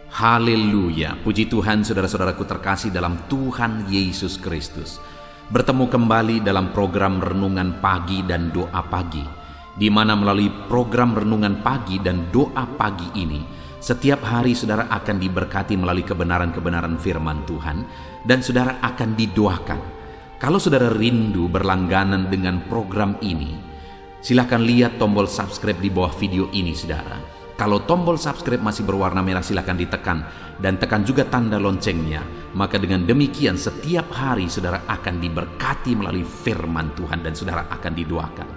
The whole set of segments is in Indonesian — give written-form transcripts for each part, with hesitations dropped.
Haleluya, puji Tuhan saudara-saudaraku terkasih dalam Tuhan Yesus Kristus. Bertemu kembali dalam program Renungan Pagi dan Doa Pagi, di mana melalui program Renungan Pagi dan Doa Pagi ini, setiap hari saudara akan diberkati melalui kebenaran-kebenaran firman Tuhan, dan saudara akan didoakan. Kalau saudara rindu berlangganan dengan program ini, silakan lihat tombol subscribe di bawah video ini saudara. Kalau tombol subscribe masih berwarna merah, silakan ditekan dan tekan juga tanda loncengnya. Maka dengan demikian setiap hari saudara akan diberkati melalui firman Tuhan dan saudara akan didoakan.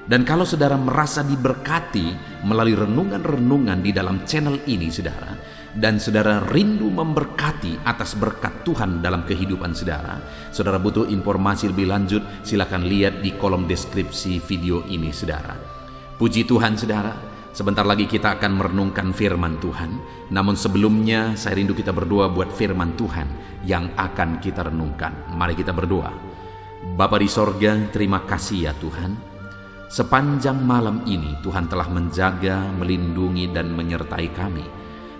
Dan kalau saudara merasa diberkati melalui renungan-renungan di dalam channel ini saudara, dan saudara rindu memberkati atas berkat Tuhan dalam kehidupan saudara, saudara butuh informasi lebih lanjut, silakan lihat di kolom deskripsi video ini saudara. Puji Tuhan saudara. Sebentar lagi kita akan merenungkan firman Tuhan. Namun sebelumnya saya rindu kita berdoa buat firman Tuhan yang akan kita renungkan. Mari kita berdoa. Bapa di sorga, terima kasih ya Tuhan. Sepanjang malam ini Tuhan telah menjaga, melindungi dan menyertai kami.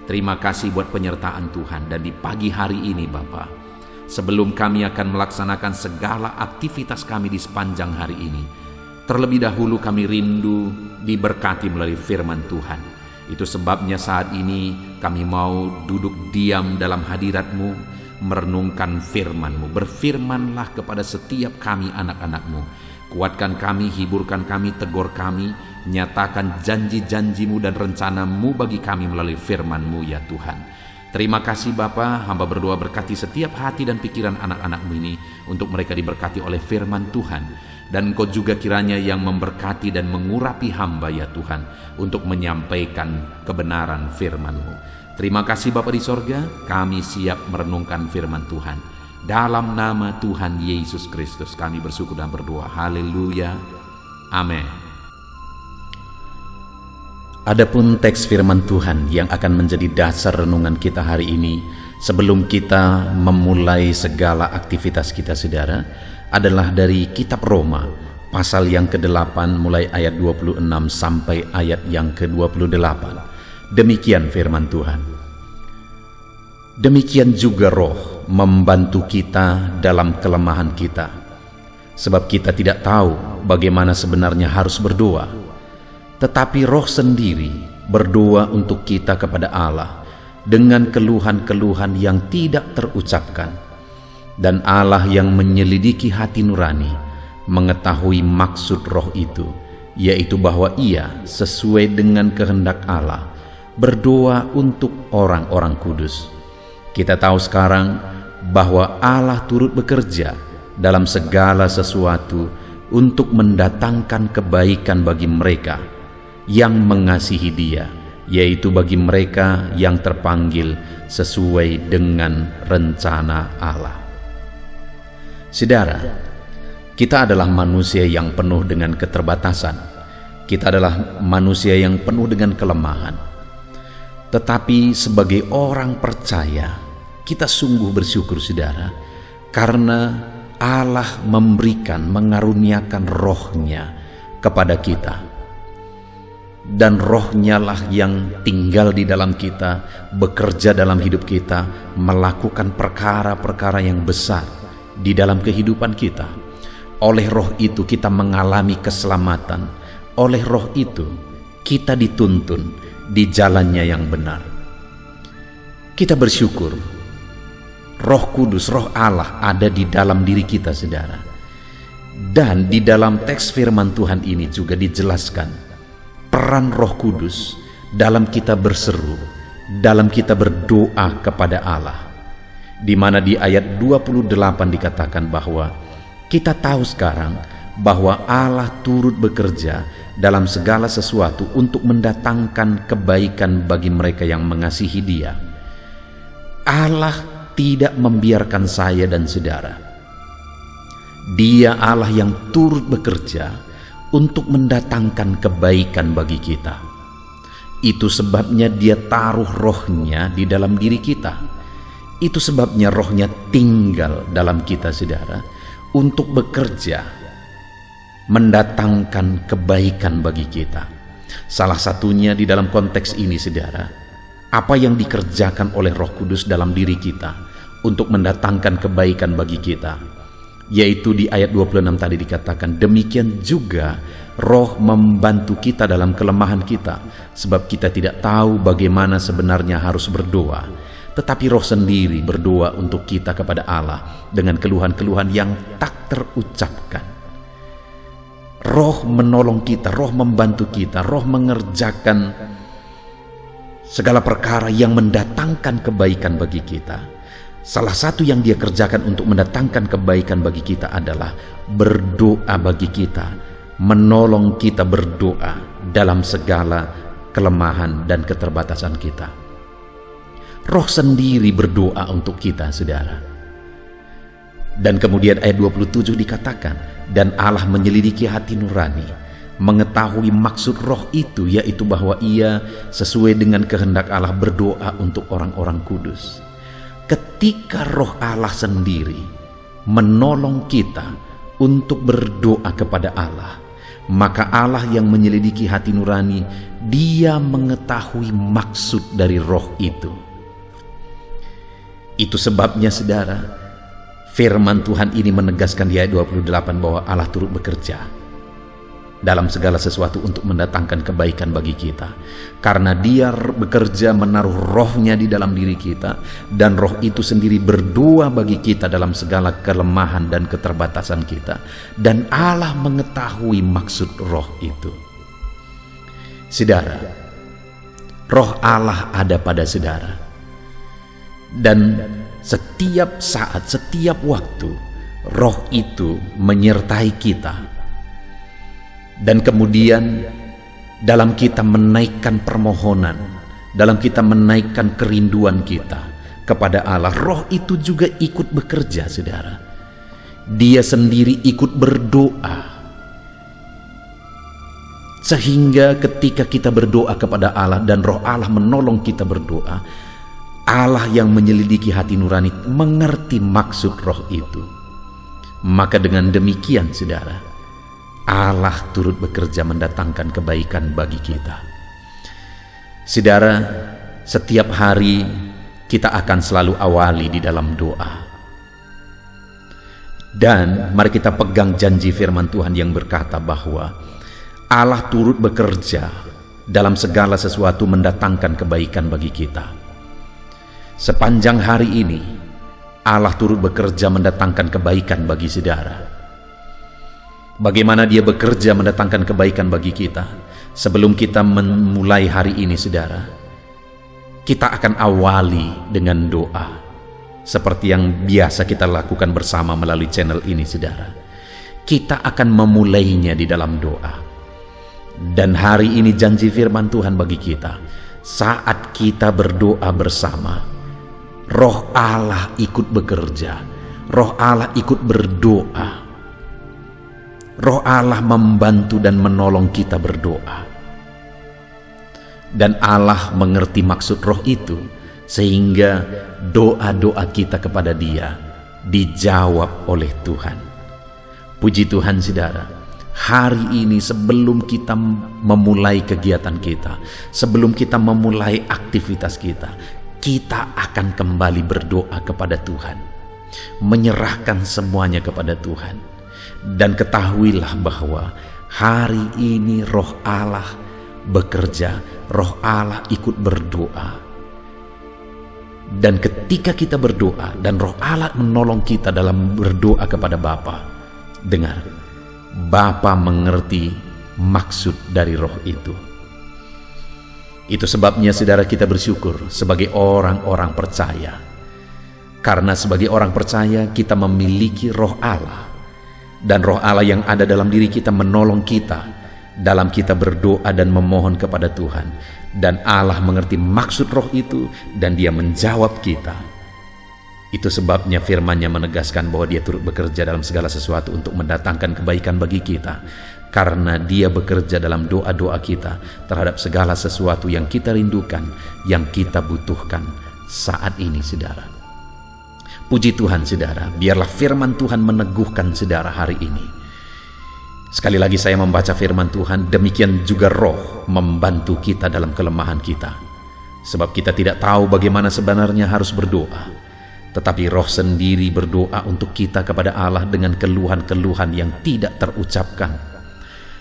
Terima kasih buat penyertaan Tuhan. Dan di pagi hari ini Bapa, sebelum kami akan melaksanakan segala aktivitas kami di sepanjang hari ini, terlebih dahulu kami rindu diberkati melalui firman Tuhan. Itu sebabnya saat ini kami mau duduk diam dalam hadirat-Mu, merenungkan firman-Mu. Berfirmanlah kepada setiap kami anak-anak-Mu. Kuatkan kami, hiburkan kami, tegur kami, nyatakan janji-janji-Mu dan rencana-Mu bagi kami melalui firman-Mu ya Tuhan. Terima kasih Bapa, hamba berdoa berkati setiap hati dan pikiran anak-anak-Mu ini, untuk mereka diberkati oleh firman Tuhan. Dan Engkau juga kiranya yang memberkati dan mengurapi hamba ya Tuhan, untuk menyampaikan kebenaran firman-Mu. Terima kasih Bapa di sorga, kami siap merenungkan firman Tuhan. Dalam nama Tuhan Yesus Kristus kami bersyukur dan berdoa. Haleluya. Amin. Adapun teks firman Tuhan yang akan menjadi dasar renungan kita hari ini, sebelum kita memulai segala aktivitas kita saudara, adalah dari kitab Roma pasal yang ke-8 mulai ayat 26 sampai ayat yang ke-28. Demikian firman Tuhan. Demikian juga Roh membantu kita dalam kelemahan kita, sebab kita tidak tahu bagaimana sebenarnya harus berdoa, tetapi Roh sendiri berdoa untuk kita kepada Allah dengan keluhan-keluhan yang tidak terucapkan. Dan Allah yang menyelidiki hati nurani mengetahui maksud Roh itu, yaitu bahwa Ia sesuai dengan kehendak Allah berdoa untuk orang-orang kudus. Kita tahu sekarang bahwa Allah turut bekerja dalam segala sesuatu untuk mendatangkan kebaikan bagi mereka yang mengasihi Dia, yaitu bagi mereka yang terpanggil sesuai dengan rencana Allah. Saudara, kita adalah manusia yang penuh dengan keterbatasan. Kita adalah manusia yang penuh dengan kelemahan. Tetapi sebagai orang percaya, kita sungguh bersyukur saudara, karena Allah memberikan, mengaruniakan Roh-Nya kepada kita. Dan Roh-Nya lah yang tinggal di dalam kita, bekerja dalam hidup kita, melakukan perkara-perkara yang besar di dalam kehidupan kita. Oleh Roh itu kita mengalami keselamatan. Oleh Roh itu kita dituntun di jalannya yang benar. Kita bersyukur Roh Kudus, Roh Allah ada di dalam diri kita saudara. Dan di dalam teks firman Tuhan ini juga dijelaskan peran Roh Kudus dalam kita berseru, dalam kita berdoa kepada Allah, di mana di ayat 28 dikatakan bahwa kita tahu sekarang bahwa Allah turut bekerja dalam segala sesuatu untuk mendatangkan kebaikan bagi mereka yang mengasihi Dia. Allah tidak membiarkan saya dan saudara. Dia Allah yang turut bekerja untuk mendatangkan kebaikan bagi kita. Itu sebabnya Dia taruh Roh-Nya di dalam diri kita. Itu sebabnya Roh-Nya tinggal dalam kita saudara, untuk bekerja mendatangkan kebaikan bagi kita. Salah satunya di dalam konteks ini saudara, apa yang dikerjakan oleh Roh Kudus dalam diri kita untuk mendatangkan kebaikan bagi kita. Yaitu di ayat 26 tadi dikatakan, demikian juga Roh membantu kita dalam kelemahan kita, sebab kita tidak tahu bagaimana sebenarnya harus berdoa, tetapi Roh sendiri berdoa untuk kita kepada Allah dengan keluhan-keluhan yang tak terucapkan. Roh menolong kita, Roh membantu kita, Roh mengerjakan segala perkara yang mendatangkan kebaikan bagi kita. Salah satu yang Dia kerjakan untuk mendatangkan kebaikan bagi kita adalah berdoa bagi kita, menolong kita berdoa dalam segala kelemahan dan keterbatasan kita. Roh sendiri berdoa untuk kita, saudara. Dan kemudian ayat 27 dikatakan, dan Allah menyelidiki hati nurani, mengetahui maksud Roh itu, yaitu bahwa Ia sesuai dengan kehendak Allah berdoa untuk orang-orang kudus. Ketika Roh Allah sendiri menolong kita untuk berdoa kepada Allah, maka Allah yang menyelidiki hati nurani, Dia mengetahui maksud dari Roh itu. Itu sebabnya, saudara, firman Tuhan ini menegaskan di ayat 28 bahwa Allah turut bekerja dalam segala sesuatu untuk mendatangkan kebaikan bagi kita, karena Dia bekerja menaruh Roh-Nya di dalam diri kita, dan Roh itu sendiri berdoa bagi kita dalam segala kelemahan dan keterbatasan kita, dan Allah mengetahui maksud Roh itu. Saudara, Roh Allah ada pada saudara, dan setiap saat, setiap waktu Roh itu menyertai kita. Dan kemudian dalam kita menaikkan permohonan, dalam kita menaikkan kerinduan kita kepada Allah, Roh itu juga ikut bekerja, saudara. Dia sendiri ikut berdoa, sehingga ketika kita berdoa kepada Allah dan Roh Allah menolong kita berdoa, Allah yang menyelidiki hati nurani mengerti maksud Roh itu. Maka dengan demikian, saudara, Allah turut bekerja mendatangkan kebaikan bagi kita. Saudara, setiap hari kita akan selalu awali di dalam doa. Dan mari kita pegang janji firman Tuhan yang berkata bahwa Allah turut bekerja dalam segala sesuatu mendatangkan kebaikan bagi kita. Sepanjang hari ini Allah turut bekerja mendatangkan kebaikan bagi saudara. Bagaimana Dia bekerja mendatangkan kebaikan bagi kita? Sebelum kita memulai hari ini, saudara, kita akan awali dengan doa, seperti yang biasa kita lakukan bersama melalui channel ini, saudara. Kita akan memulainya di dalam doa. Dan hari ini janji firman Tuhan bagi kita, saat kita berdoa bersama, Roh Allah ikut bekerja, Roh Allah ikut berdoa. Roh Allah membantu dan menolong kita berdoa. Dan Allah mengerti maksud Roh itu, sehingga doa-doa kita kepada Dia dijawab oleh Tuhan. Puji Tuhan, saudara. Hari ini sebelum kita memulai kegiatan kita, sebelum kita memulai aktivitas kita, kita akan kembali berdoa kepada Tuhan, menyerahkan semuanya kepada Tuhan. Dan ketahuilah bahwa hari ini Roh Allah bekerja, Roh Allah ikut berdoa. Dan ketika kita berdoa dan Roh Allah menolong kita dalam berdoa kepada Bapa, dengar, Bapa mengerti maksud dari Roh itu. Itu sebabnya, saudara, kita bersyukur sebagai orang-orang percaya. Karena sebagai orang percaya kita memiliki Roh Allah. Dan Roh Allah yang ada dalam diri kita menolong kita dalam kita berdoa dan memohon kepada Tuhan. Dan Allah mengerti maksud Roh itu dan Dia menjawab kita. Itu sebabnya firman-Nya menegaskan bahwa Dia turut bekerja dalam segala sesuatu untuk mendatangkan kebaikan bagi kita. Karena Dia bekerja dalam doa-doa kita terhadap segala sesuatu yang kita rindukan, yang kita butuhkan saat ini, saudara. Puji Tuhan, saudara, biarlah firman Tuhan meneguhkan saudara hari ini. Sekali lagi saya membaca firman Tuhan, demikian juga Roh membantu kita dalam kelemahan kita. Sebab kita tidak tahu bagaimana sebenarnya harus berdoa, tetapi Roh sendiri berdoa untuk kita kepada Allah dengan keluhan-keluhan yang tidak terucapkan.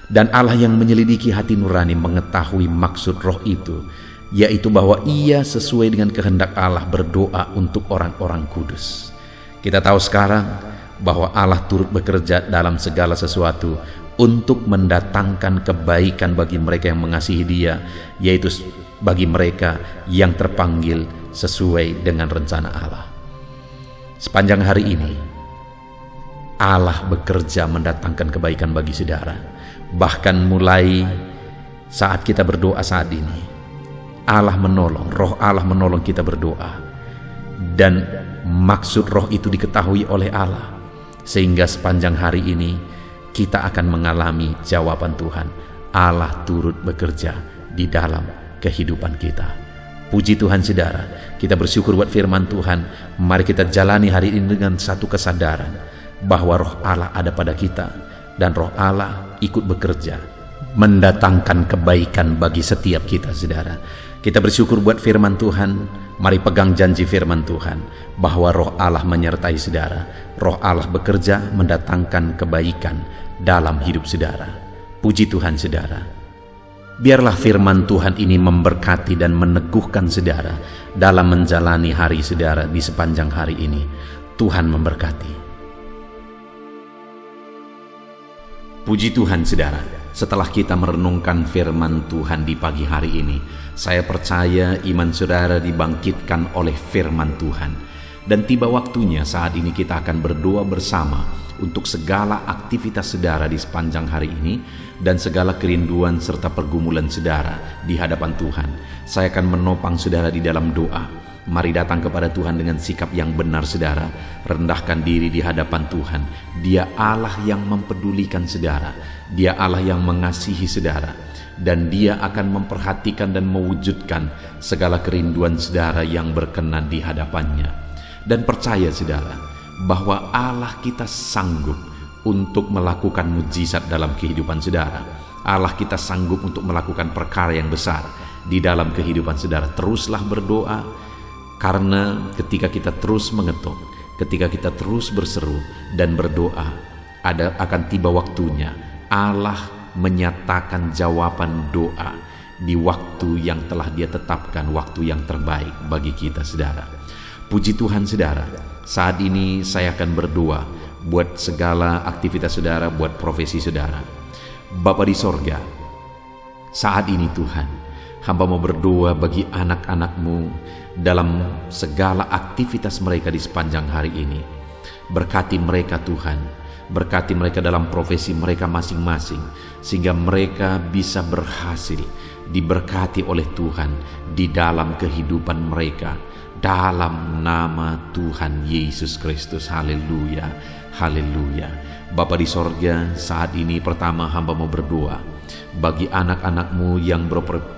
Dan Allah yang menyelidiki hati nurani mengetahui maksud Roh itu, yaitu bahwa Ia sesuai dengan kehendak Allah berdoa untuk orang-orang kudus. Kita tahu sekarang bahwa Allah turut bekerja dalam segala sesuatu untuk mendatangkan kebaikan bagi mereka yang mengasihi Dia, yaitu bagi mereka yang terpanggil sesuai dengan rencana Allah. Sepanjang hari ini Allah bekerja mendatangkan kebaikan bagi saudara. Bahkan mulai saat kita berdoa saat ini, Allah menolong, Roh Allah menolong kita berdoa, dan maksud Roh itu diketahui oleh Allah, sehingga sepanjang hari ini kita akan mengalami jawaban Tuhan. Allah turut bekerja di dalam kehidupan kita. Puji Tuhan saudara, kita bersyukur buat firman Tuhan. Mari kita jalani hari ini dengan satu kesadaran bahwa Roh Allah ada pada kita, dan Roh Allah ikut bekerja mendatangkan kebaikan bagi setiap kita saudara. Kita bersyukur buat firman Tuhan. Mari pegang janji firman Tuhan bahwa Roh Allah menyertai saudara. Roh Allah bekerja mendatangkan kebaikan dalam hidup saudara. Puji Tuhan saudara. Biarlah firman Tuhan ini memberkati dan meneguhkan saudara dalam menjalani hari saudara di sepanjang hari ini. Tuhan memberkati. Puji Tuhan saudara, setelah kita merenungkan firman Tuhan di pagi hari ini, saya percaya iman saudara dibangkitkan oleh firman Tuhan. Dan tiba waktunya saat ini kita akan berdoa bersama untuk segala aktivitas saudara di sepanjang hari ini dan segala kerinduan serta pergumulan saudara di hadapan Tuhan. Saya akan menopang saudara di dalam doa. Mari datang kepada Tuhan dengan sikap yang benar saudara. Rendahkan diri di hadapan Tuhan. Dia Allah yang mempedulikan saudara. Dia Allah yang mengasihi saudara. Dan Dia akan memperhatikan dan mewujudkan segala kerinduan saudara yang berkenan di hadapannya. Dan percaya saudara bahwa Allah kita sanggup untuk melakukan mujizat dalam kehidupan saudara. Allah kita sanggup untuk melakukan perkara yang besar di dalam kehidupan saudara. Teruslah berdoa. Karena ketika kita terus mengetuk, ketika kita terus berseru dan berdoa, akan tiba waktunya Allah menyatakan jawaban doa di waktu yang telah Dia tetapkan, waktu yang terbaik bagi kita saudara. Puji Tuhan saudara, saat ini saya akan berdoa buat segala aktivitas saudara, buat profesi saudara. Bapa di sorga, saat ini Tuhan, hamba mau berdoa bagi anak-anak-Mu dalam segala aktivitas mereka di sepanjang hari ini. Berkati mereka Tuhan, berkati mereka dalam profesi mereka masing-masing, sehingga mereka bisa berhasil, diberkati oleh Tuhan di dalam kehidupan mereka, dalam nama Tuhan Yesus Kristus. Haleluya, haleluya. Bapa di sorga, saat ini pertama hamba mau berdoa bagi anak-anak-Mu yang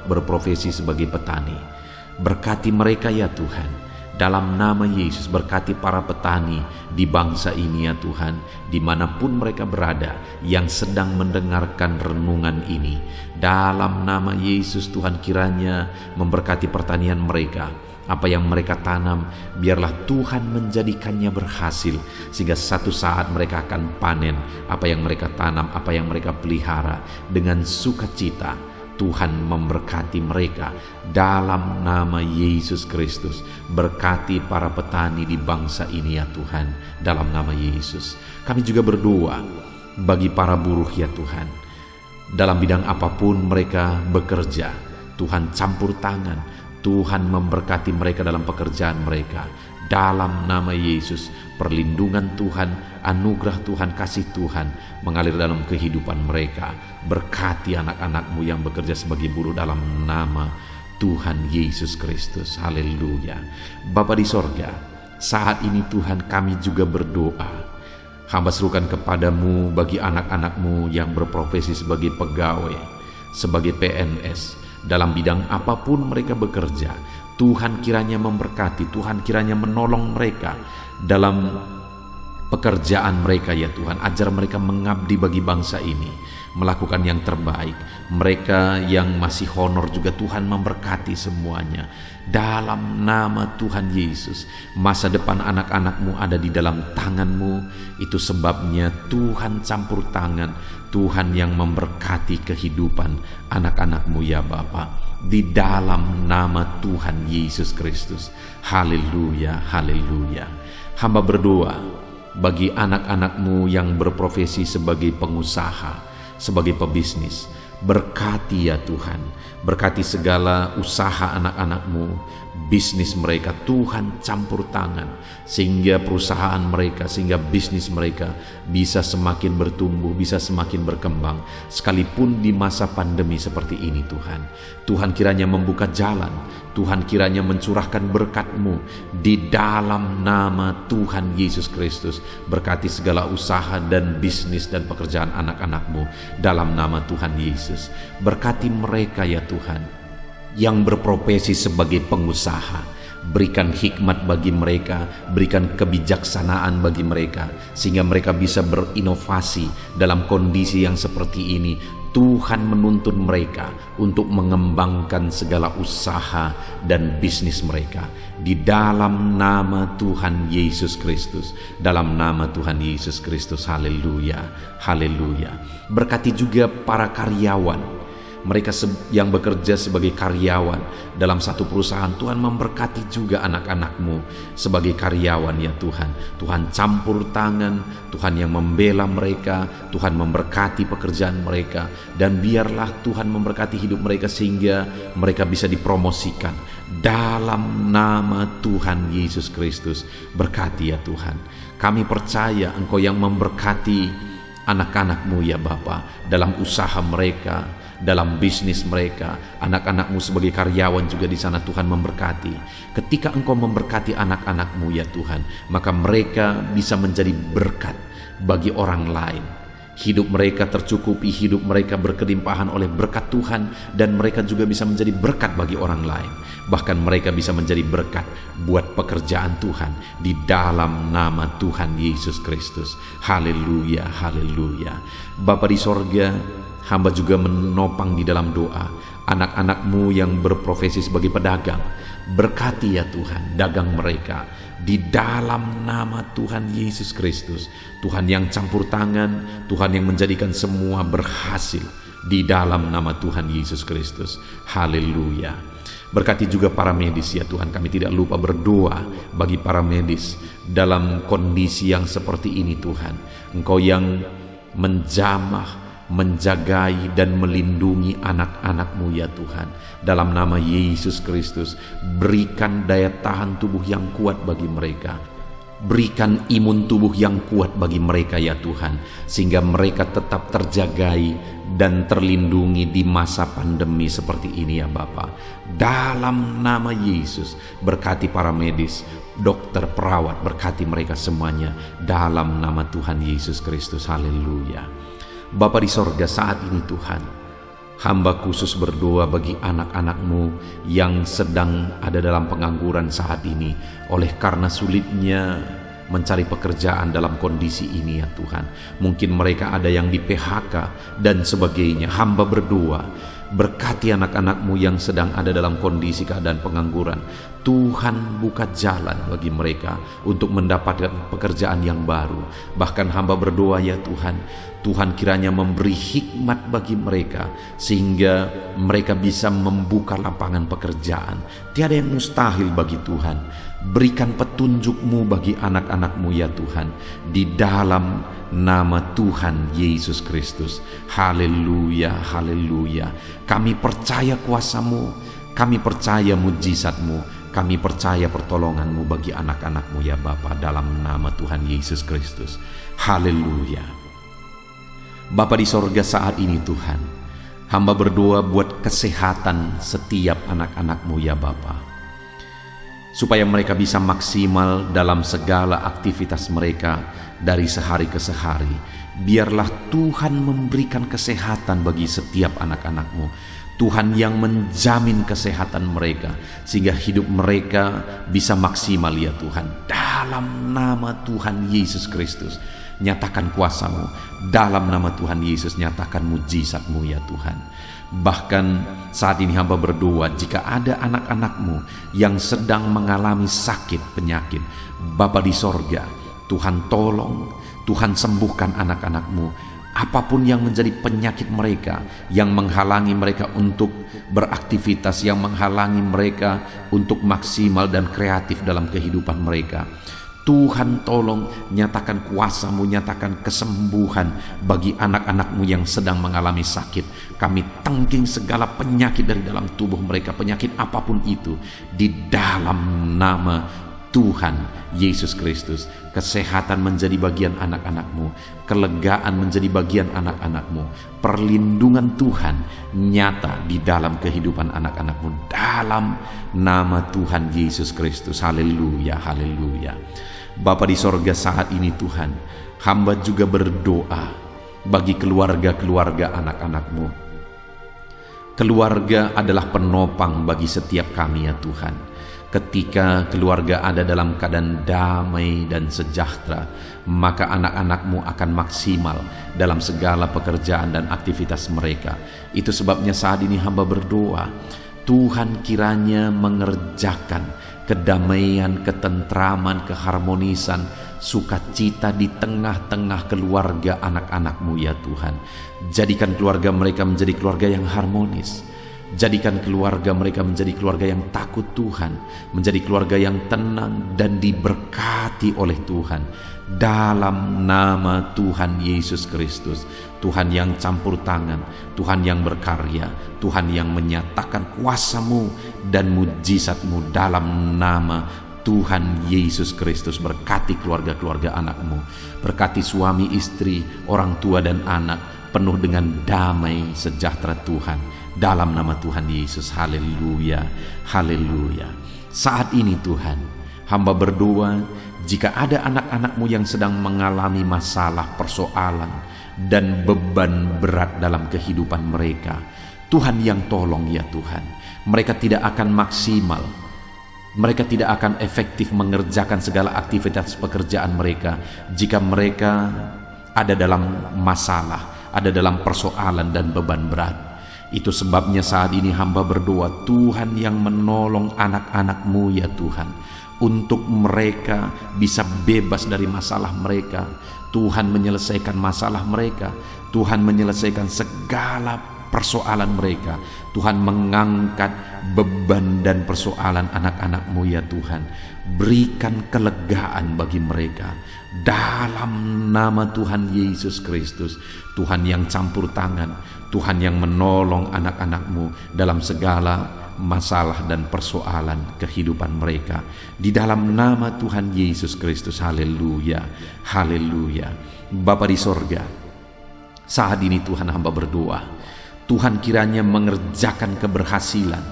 berprofesi sebagai petani. Berkati mereka ya Tuhan, dalam nama Yesus. Berkati para petani di bangsa ini ya Tuhan, dimanapun mereka berada yang sedang mendengarkan renungan ini. Dalam nama Yesus Tuhan, kiranya memberkati pertanian mereka. Apa yang mereka tanam, biarlah Tuhan menjadikannya berhasil, sehingga satu saat mereka akan panen apa yang mereka tanam, apa yang mereka pelihara dengan sukacita. Tuhan memberkati mereka dalam nama Yesus Kristus. Berkati para petani di bangsa ini ya Tuhan, dalam nama Yesus. Kami juga berdoa bagi para buruh ya Tuhan, dalam bidang apapun mereka bekerja. Tuhan campur tangan, Tuhan memberkati mereka dalam pekerjaan mereka. Dalam nama Yesus, perlindungan Tuhan, anugerah Tuhan, kasih Tuhan mengalir dalam kehidupan mereka. Berkati anak-anak-Mu yang bekerja sebagai buruh dalam nama Tuhan Yesus Kristus. Haleluya. Bapa di sorga, saat ini Tuhan kami juga berdoa. Hamba serukan kepadamu bagi anak-anak-Mu yang berprofesi sebagai pegawai, sebagai PNS, dalam bidang apapun mereka bekerja. Tuhan kiranya memberkati, Tuhan kiranya menolong mereka dalam pekerjaan mereka ya Tuhan. Ajar mereka mengabdi bagi bangsa ini, melakukan yang terbaik. Mereka yang masih honor juga Tuhan memberkati semuanya. Dalam nama Tuhan Yesus, masa depan anak-anak-Mu ada di dalam tangan-Mu. Itu sebabnya Tuhan campur tangan, Tuhan yang memberkati kehidupan anak-anak-Mu ya Bapa. Di dalam nama Tuhan Yesus Kristus. Haleluya, haleluya. Hamba berdoa bagi anak-anak-Mu yang berprofesi sebagai pengusaha, sebagai pebisnis. Berkati ya Tuhan, berkati segala usaha anak-anak-Mu, bisnis mereka. Tuhan campur tangan sehingga perusahaan mereka, sehingga bisnis mereka bisa semakin bertumbuh, bisa semakin berkembang, sekalipun di masa pandemi seperti ini. Tuhan kiranya membuka jalan, Tuhan kiranya mencurahkan berkat-Mu di dalam nama Tuhan Yesus Kristus. Berkati segala usaha dan bisnis dan pekerjaan anak-anak-Mu dalam nama Tuhan Yesus. Berkati mereka ya Tuhan yang berprofesi sebagai pengusaha. Berikan hikmat bagi mereka, berikan kebijaksanaan bagi mereka, sehingga mereka bisa berinovasi dalam kondisi yang seperti ini. Tuhan menuntun mereka untuk mengembangkan segala usaha dan bisnis mereka di dalam nama Tuhan Yesus Kristus. Dalam nama Tuhan Yesus Kristus. Haleluya, haleluya. Berkati juga para karyawan, mereka yang bekerja sebagai karyawan dalam satu perusahaan. Tuhan memberkati juga anak-anak-Mu sebagai karyawan ya Tuhan. Tuhan campur tangan, Tuhan yang membela mereka, Tuhan memberkati pekerjaan mereka, dan biarlah Tuhan memberkati hidup mereka sehingga mereka bisa dipromosikan dalam nama Tuhan Yesus Kristus. Berkati ya Tuhan. Kami percaya Engkau yang memberkati anak-anak-Mu ya Bapa, dalam usaha mereka, dalam bisnis mereka. Anak-anak-Mu sebagai karyawan juga di sana Tuhan memberkati. Ketika Engkau memberkati anak-anak-Mu ya Tuhan, maka mereka bisa menjadi berkat bagi orang lain. Hidup mereka tercukupi, hidup mereka berkelimpahan oleh berkat Tuhan, dan mereka juga bisa menjadi berkat bagi orang lain. Bahkan mereka bisa menjadi berkat buat pekerjaan Tuhan di dalam nama Tuhan Yesus Kristus. Haleluya, haleluya. Bapa di sorga, hamba juga menopang di dalam doa anak-anak-Mu yang berprofesi sebagai pedagang. Berkati ya Tuhan dagang mereka di dalam nama Tuhan Yesus Kristus. Tuhan yang campur tangan, Tuhan yang menjadikan semua berhasil di dalam nama Tuhan Yesus Kristus. Haleluya. Berkati juga para medis ya Tuhan. Kami tidak lupa berdoa bagi para medis dalam kondisi yang seperti ini Tuhan. Engkau yang menjamah, menjagai dan melindungi anak-anak-Mu ya Tuhan. Dalam nama Yesus Kristus, berikan daya tahan tubuh yang kuat bagi mereka. Berikan imun tubuh yang kuat bagi mereka ya Tuhan, sehingga mereka tetap terjagai dan terlindungi di masa pandemi seperti ini ya Bapa. Dalam nama Yesus, berkati para medis, dokter, perawat, berkati mereka semuanya dalam nama Tuhan Yesus Kristus. Haleluya. Bapa di sorga, saat ini Tuhan, hamba khusus berdoa bagi anak-anak-Mu yang sedang ada dalam pengangguran saat ini oleh karena sulitnya mencari pekerjaan dalam kondisi ini ya Tuhan. Mungkin mereka ada yang di PHK dan sebagainya. Hamba berdoa, berkati anak-anak-Mu yang sedang ada dalam kondisi keadaan pengangguran. Tuhan buka jalan bagi mereka untuk mendapatkan pekerjaan yang baru. Bahkan hamba berdoa ya Tuhan, Tuhan kiranya memberi hikmat bagi mereka sehingga mereka bisa membuka lapangan pekerjaan. Tiada yang mustahil bagi Tuhan. Berikan petunjuk-Mu bagi anak-anak-Mu ya Tuhan, di dalam nama Tuhan Yesus Kristus. Haleluya, haleluya. Kami percaya kuasa-Mu, kami percaya mujizat-Mu, kami percaya pertolongan-Mu bagi anak-anak-Mu ya Bapa, dalam nama Tuhan Yesus Kristus. Haleluya. Bapa di sorga, saat ini Tuhan, hamba berdoa buat kesehatan setiap anak-anak-Mu ya Bapa, supaya mereka bisa maksimal dalam segala aktivitas mereka dari sehari ke sehari. Biarlah Tuhan memberikan kesehatan bagi setiap anak-anak-Mu. Tuhan yang menjamin kesehatan mereka sehingga hidup mereka bisa maksimal ya Tuhan. Dalam nama Tuhan Yesus Kristus, nyatakan kuasa-Mu. Dalam nama Tuhan Yesus, nyatakan mujizat-Mu ya Tuhan. Bahkan saat ini hamba berdoa, jika ada anak-anak-Mu yang sedang mengalami sakit penyakit, Bapa di sorga, Tuhan tolong, Tuhan sembuhkan anak-anak-Mu. Apapun yang menjadi penyakit mereka, yang menghalangi mereka untuk beraktivitas, yang menghalangi mereka untuk maksimal dan kreatif dalam kehidupan mereka, Tuhan tolong nyatakan kuasa-Mu, nyatakan kesembuhan bagi anak-anak-Mu yang sedang mengalami sakit. Kami tangking segala penyakit dari dalam tubuh mereka, penyakit apapun itu, di dalam nama Tuhan Yesus Kristus. Kesehatan menjadi bagian anak-anak-Mu, kelegaan menjadi bagian anak-anak-Mu, perlindungan Tuhan nyata di dalam kehidupan anak-anak-Mu, dalam nama Tuhan Yesus Kristus. Haleluya, haleluya. Bapa di sorga, saat ini Tuhan, hamba juga berdoa bagi keluarga-keluarga anak-anak-Mu. Keluarga adalah penopang bagi setiap kami ya Tuhan. Ketika keluarga ada dalam keadaan damai dan sejahtera, maka anak-anak-Mu akan maksimal dalam segala pekerjaan dan aktivitas mereka. Itu sebabnya saat ini hamba berdoa, Tuhan kiranya mengerjakan kedamaian, ketentraman, keharmonisan, sukacita di tengah-tengah keluarga anak-anak-Mu ya Tuhan. Jadikan keluarga mereka menjadi keluarga yang harmonis. Jadikan keluarga mereka menjadi keluarga yang takut Tuhan, menjadi keluarga yang tenang dan diberkati oleh Tuhan. Dalam nama Tuhan Yesus Kristus, Tuhan yang campur tangan, Tuhan yang berkarya, Tuhan yang menyatakan kuasa-Mu dan mujizat-Mu dalam nama Tuhan Yesus Kristus. Berkati keluarga-keluarga anak-Mu, berkati suami istri, orang tua dan anak, penuh dengan damai sejahtera Tuhan. Dalam nama Tuhan Yesus, haleluya, haleluya. Saat ini Tuhan, hamba berdoa, jika ada anak-anak-Mu yang sedang mengalami masalah, persoalan, dan beban berat dalam kehidupan mereka, Tuhan yang tolong ya Tuhan. Mereka tidak akan maksimal, mereka tidak akan efektif mengerjakan segala aktivitas pekerjaan mereka jika mereka ada dalam masalah, ada dalam persoalan dan beban berat. Itu sebabnya saat ini hamba berdoa, Tuhan yang menolong anak-anak-Mu ya Tuhan, untuk mereka bisa bebas dari masalah mereka. Tuhan menyelesaikan masalah mereka, Tuhan menyelesaikan segala persoalan mereka. Tuhan mengangkat beban dan persoalan anak-anak-Mu ya Tuhan. Berikan kelegaan bagi mereka dalam nama Tuhan Yesus Kristus. Tuhan yang campur tangan, Tuhan yang menolong anak-anak-Mu dalam segala masalah dan persoalan kehidupan mereka, di dalam nama Tuhan Yesus Kristus. Haleluya, haleluya. Bapa di sorga, saat ini Tuhan hamba berdoa, Tuhan kiranya mengerjakan keberhasilan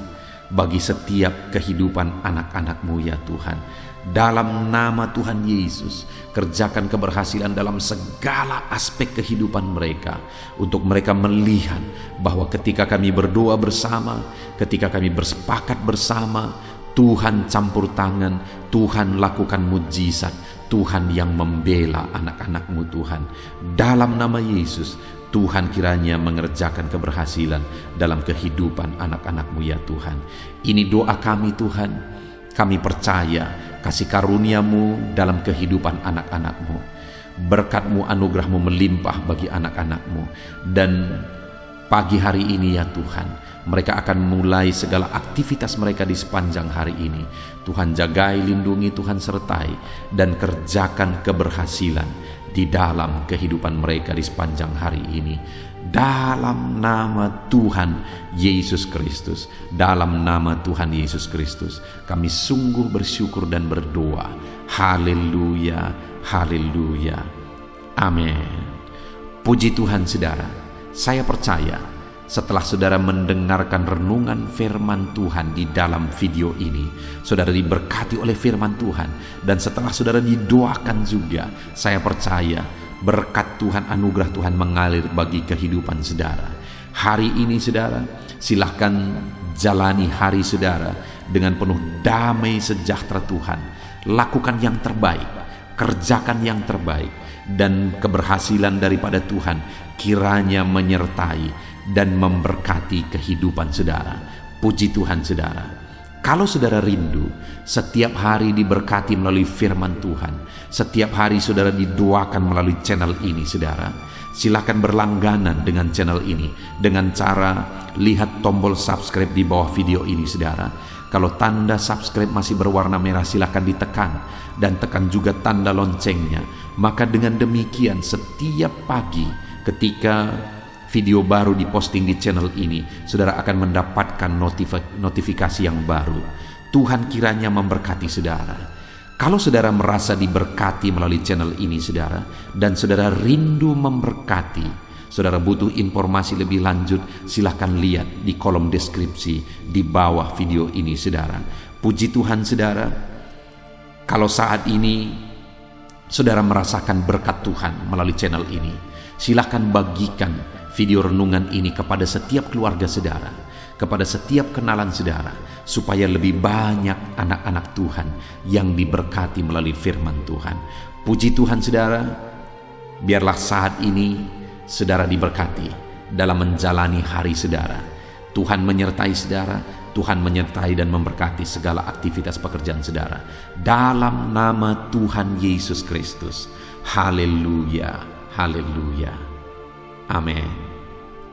bagi setiap kehidupan anak-anak-Mu ya Tuhan. Dalam nama Tuhan Yesus, kerjakan keberhasilan dalam segala aspek kehidupan mereka, untuk mereka melihat bahwa ketika kami berdoa bersama, ketika kami bersepakat bersama, Tuhan campur tangan, Tuhan lakukan mujizat, Tuhan yang membela anak-anak-Mu Tuhan. Dalam nama Yesus, Tuhan kiranya mengerjakan keberhasilan dalam kehidupan anak-anak-Mu ya Tuhan. Ini doa kami Tuhan. Kami percaya kasih karunia-Mu dalam kehidupan anak-anak-Mu. Berkat-Mu, anugerah-Mu melimpah bagi anak-anak-Mu. Dan pagi hari ini ya Tuhan, mereka akan mulai segala aktivitas mereka di sepanjang hari ini. Tuhan jagai, lindungi, Tuhan sertai, dan kerjakan keberhasilan di dalam kehidupan mereka di sepanjang hari ini. Dalam nama Tuhan Yesus Kristus, dalam nama Tuhan Yesus Kristus, kami sungguh bersyukur dan berdoa. Haleluya, haleluya, amin. Puji Tuhan saudara, saya percaya setelah saudara mendengarkan renungan firman Tuhan di dalam video ini, saudara diberkati oleh firman Tuhan. Dan setelah saudara didoakan juga, saya percaya berkat Tuhan, anugerah Tuhan mengalir bagi kehidupan saudara. Hari ini saudara, silahkan jalani hari saudara dengan penuh damai sejahtera Tuhan. Lakukan yang terbaik, kerjakan yang terbaik, dan keberhasilan daripada Tuhan kiranya menyertai dan memberkati kehidupan saudara. Puji Tuhan saudara. Kalau saudara rindu setiap hari diberkati melalui firman Tuhan, setiap hari saudara didoakan melalui channel ini saudara, silakan berlangganan dengan channel ini dengan cara lihat tombol subscribe di bawah video ini saudara. Kalau tanda subscribe masih berwarna merah, silakan ditekan dan tekan juga tanda loncengnya. Maka dengan demikian setiap pagi ketika video baru diposting di channel ini, saudara akan mendapatkan notifikasi yang baru. Tuhan kiranya memberkati saudara. Kalau saudara merasa diberkati melalui channel ini saudara, dan saudara rindu memberkati, saudara butuh informasi lebih lanjut, silahkan lihat di kolom deskripsi di bawah video ini saudara. Puji Tuhan saudara. Kalau saat ini saudara merasakan berkat Tuhan melalui channel ini, silahkan bagikan video renungan ini kepada setiap keluarga saudara, kepada setiap kenalan saudara, supaya lebih banyak anak-anak Tuhan yang diberkati melalui firman Tuhan. Puji Tuhan saudara, biarlah saat ini saudara diberkati dalam menjalani hari saudara. Tuhan menyertai saudara, Tuhan menyertai dan memberkati segala aktivitas pekerjaan saudara. Dalam nama Tuhan Yesus Kristus. Haleluya, haleluya. Amin.